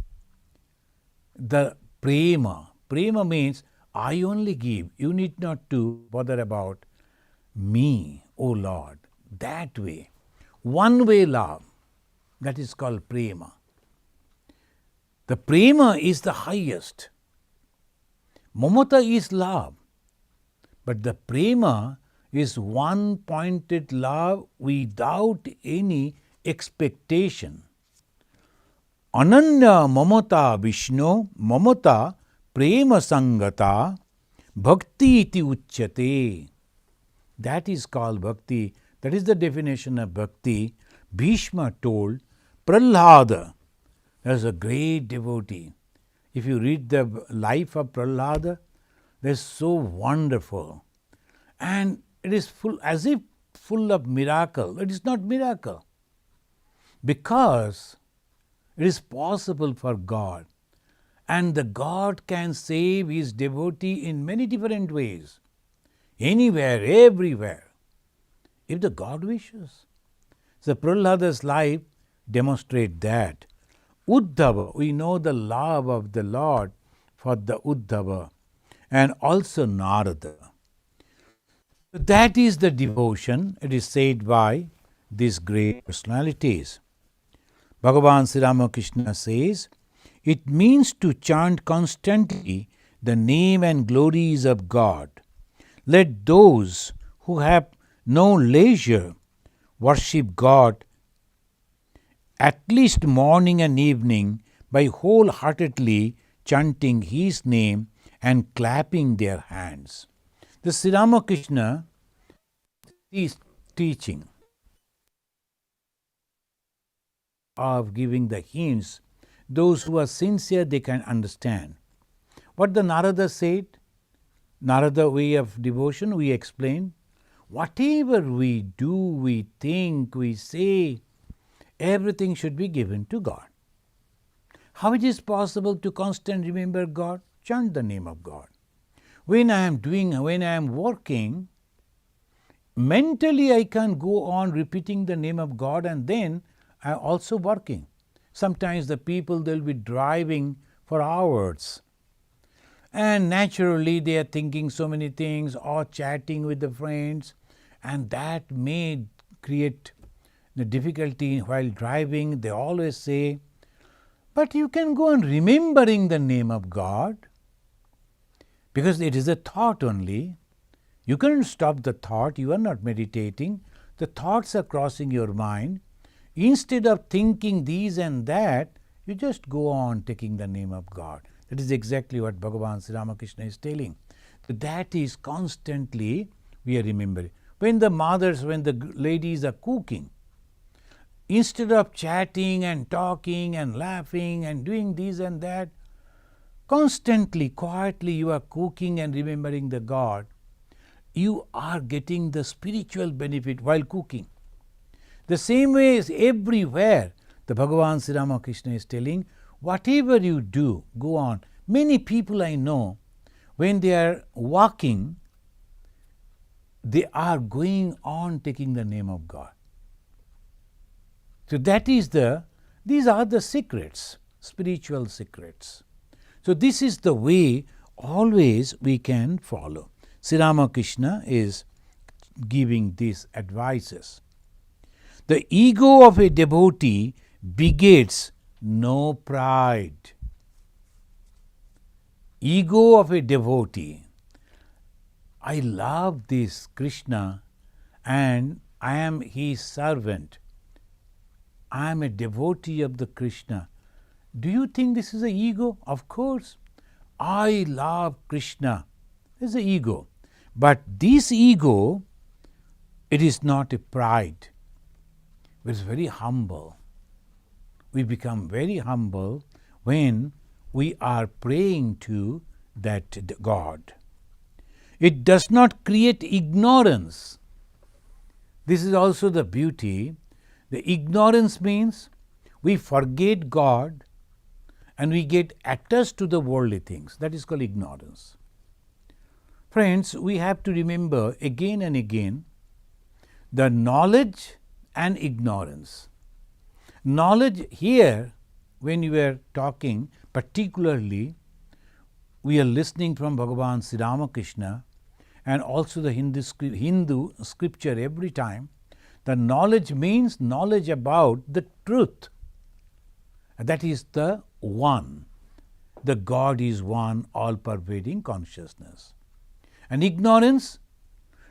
the prema. Prema means I only give. You need not to bother about me, O Lord. That way. One-way love. That is called prema. The prema is the highest. Mamata is love. But the prema is one-pointed love without any expectation. Ananya Mamata Vishnu Mamata Prema Sangata Bhakti iti uchyate. That is called Bhakti. That is the definition of Bhakti. Bhishma told Prahlada. There is a great devotee. If you read the life of Prahlada, that is so wonderful. And it is full, as if full of miracle. It is not miracle. Because it is possible for God. And the God can save his devotee in many different ways. Anywhere, everywhere. If the God wishes. So Prahlada's life demonstrates that. Uddhava, we know the love of the Lord for the Uddhava. And also Narada. That is the devotion, it is said by these great personalities. Bhagavan Sri Ramakrishna says, it means to chant constantly the name and glories of God. Let those who have no leisure worship God at least morning and evening by wholeheartedly chanting His name and clapping their hands. The Sri Ramakrishna is teaching of giving the hints. Those who are sincere, they can understand. What the Narada said, Another way of devotion, we explain, whatever we do, we think, we say, everything should be given to God. How it is possible to constantly remember God? Chant the name of God. When I am working, mentally I can go on repeating the name of God, and then I am also working. Sometimes the people, they'll be driving for hours, and naturally they are thinking so many things or chatting with the friends, and that may create the difficulty while driving. They always say, but you can go on remembering the name of God, because it is a thought only. You can't stop the thought. You are not meditating. The thoughts are crossing your mind. Instead of thinking these and that, you just go on taking the name of God. That is exactly what Bhagavan Sri Ramakrishna is telling. That is constantly we are remembering. When the mothers, when the ladies are cooking, instead of chatting and talking and laughing and doing this and that, constantly, quietly you are cooking and remembering the God. You are getting the spiritual benefit while cooking. The same way is everywhere. The Bhagavan Sri Ramakrishna is telling, whatever you do, go on. Many people I know, when they are walking, they are going on taking the name of God. So that is these are the secrets, spiritual secrets. So this is the way always we can follow. Sri Ramakrishna is giving these advices. The ego of a devotee begets no pride. Ego of a devotee. I love this Krishna and I am his servant. I am a devotee of the Krishna. Do you think this is an ego? Of course. I love Krishna. This is an ego. But this ego, it is not a pride. It is very humble. We become very humble when we are praying to that God. It does not create ignorance. This is also the beauty. The ignorance means we forget God and we get attached to the worldly things. That is called ignorance. Friends, we have to remember again and again the knowledge and ignorance. Knowledge here, when you are talking, particularly we are listening from Bhagavan Sri Ramakrishna and also the Hindu scripture every time. The knowledge means knowledge about the truth. That is the one. The God is one, all-pervading consciousness. And ignorance,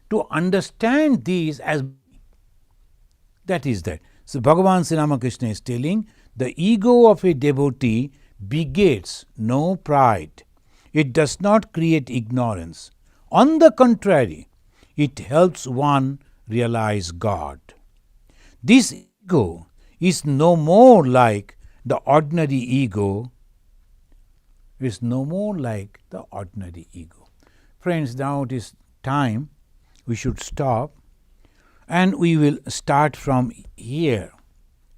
to understand these as that is that. So Bhagavan Sri Ramakrishna is telling, the ego of a devotee begets no pride. It does not create ignorance. On the contrary, it helps one realize God. This ego is no more like the ordinary ego. Is no more like the ordinary ego. Friends, now it is time we should stop, and we will start from here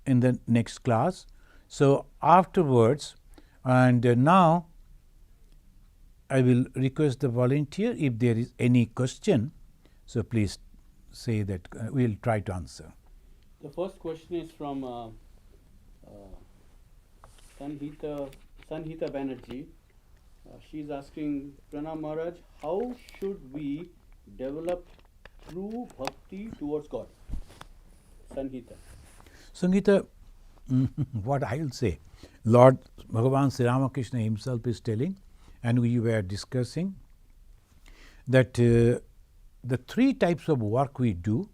in the next class. So afterwards, and now I will request the volunteer if there is any question. So please say that we will try to answer. The first question is from Sanhita Banerjee. She is asking, Pranam Maharaj, how should we develop true bhakti towards God? Sangeeta, what I will say, Lord Bhagavan Sri Ramakrishna himself is telling, and we were discussing that the three types of work we do,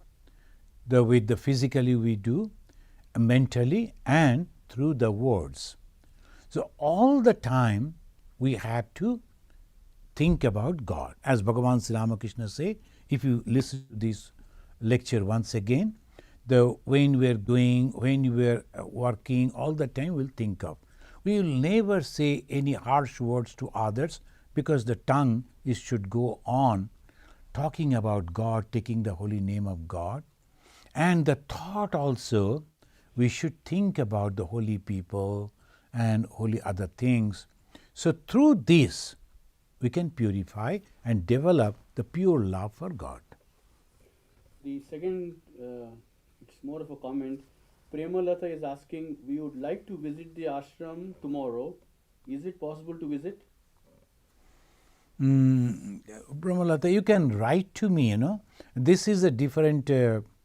with the physically we do, mentally, and through the words. So all the time we have to think about God. As Bhagavan Sri Ramakrishna say, if you listen to this lecture once again, when we are doing, when we are working, all the time we'll think of. We will never say any harsh words to others because the tongue should go on talking about God, taking the holy name of God. And the thought also, we should think about the holy people and holy other things. So through this, we can purify and develop the pure love for God. The second, it's more of a comment. Premalata is asking, we would like to visit the ashram tomorrow. Is it possible to visit? Brahmalata, you can write to me, This is a different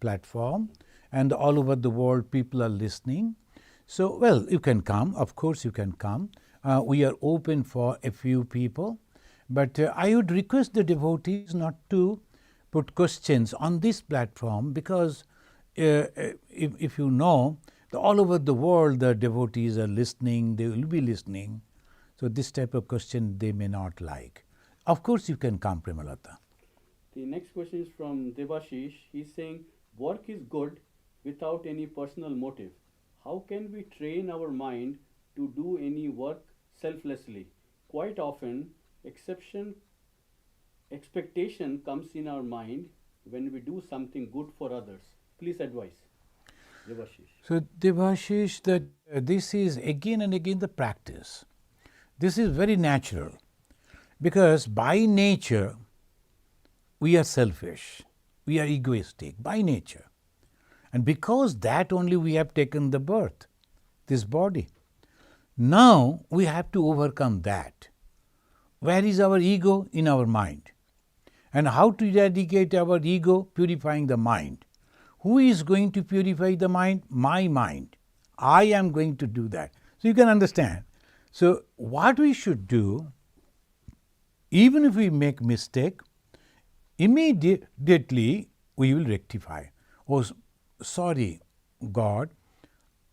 platform, and all over the world people are listening. So, well, you can come. Of course, you can come. We are open for a few people. But I would request the devotees not to put questions on this platform, because if you know, all over the world the devotees are listening, they will be listening. So this type of question they may not like. Of course you can come, Premalata. The next question is from Devashish. He's saying, work is good without any personal motive. How can we train our mind to do any work selflessly? Quite often, expectation comes in our mind when we do something good for others. Please advise. Devashish. So Devashish, that this is again and again the practice. This is very natural, because by nature we are selfish, we are egoistic by nature. And because that only we have taken the birth, this body. Now we have to overcome that. Where is our ego? In our mind. And how to eradicate our ego? Purifying the mind. Who is going to purify the mind? My mind. I am going to do that. So you can understand. So what we should do, even if we make mistake, immediately we will rectify. Oh, sorry, God,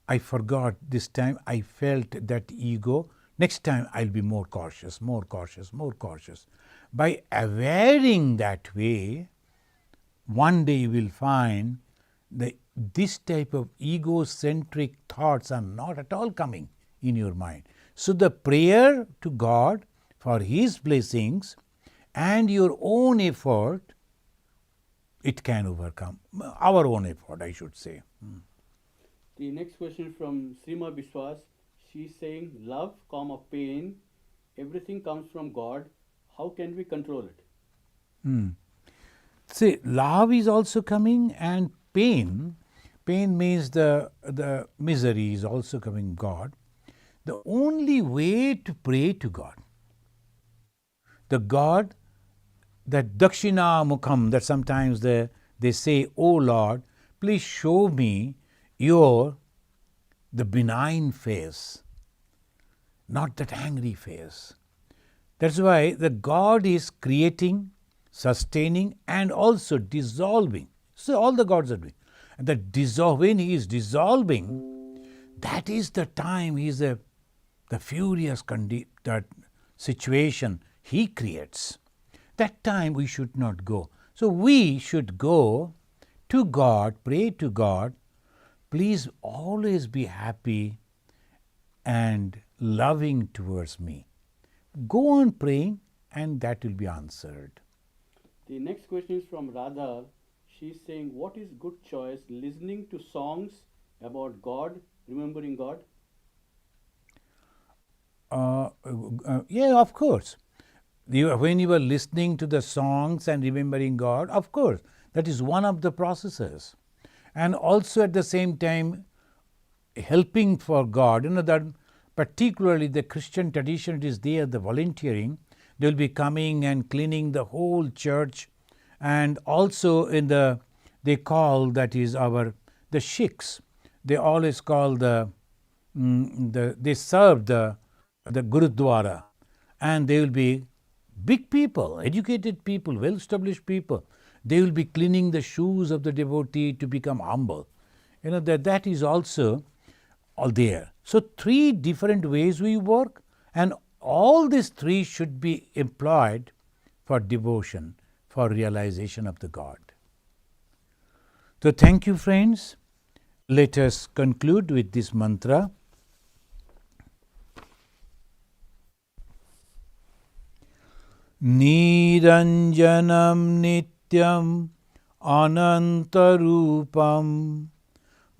I forgot this time, I felt that ego. Next time I'll be more cautious, more cautious, more cautious. By awareing that way, one day you will find that this type of egocentric thoughts are not at all coming in your mind. So the prayer to God for His blessings and your own effort, it can overcome. Our own effort, I should say. The next question from Srima Biswas. She's saying, love, pain, everything comes from God. How can we control it? See, love is also coming, and pain means the misery is also coming God. The only way to pray to God, the God, that Dakshina Mukham, that sometimes they say, oh Lord, please show me the benign face, not that angry face. That's why the God is creating, sustaining, and also dissolving. So all the gods are doing. And when He is dissolving, that is the time He is the furious that situation He creates. That time we should not go. So we should go to God, pray to God, please always be happy and loving towards me. Go on praying, and that will be answered. The next question is from Radha. She's saying, what is good choice, listening to songs about God, remembering God? Yeah, of course. When you are listening to the songs and remembering God, of course, that is one of the processes. And also at the same time, helping for God. That particularly the Christian tradition, it is there, the volunteering. They will be coming and cleaning the whole church. And also they call, that is the Sikhs, they always call they serve the Gurudwara. And they will be big people, educated people, well-established people. They will be cleaning the shoes of the devotee to become humble. That is also all there. So 3 different ways we work, and all these 3 should be employed for devotion, for realization of the God. So thank you, friends. Let us conclude with this mantra. Niranjanam nityam anantarupam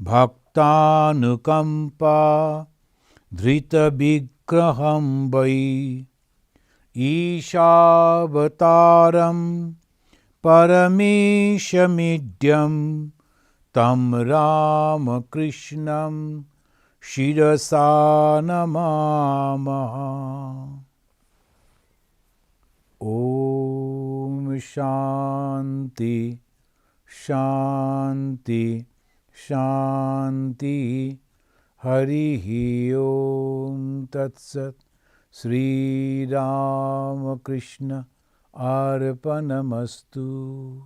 bhaktanukampa dhrita vigraham vai Ishavataram parameshamidyam tam Ramakrishnam shirasa namamaha. Om Shanti Shanti Shanti Harihi Om Tat Sat Sri Ramakrishna Arpanamastu.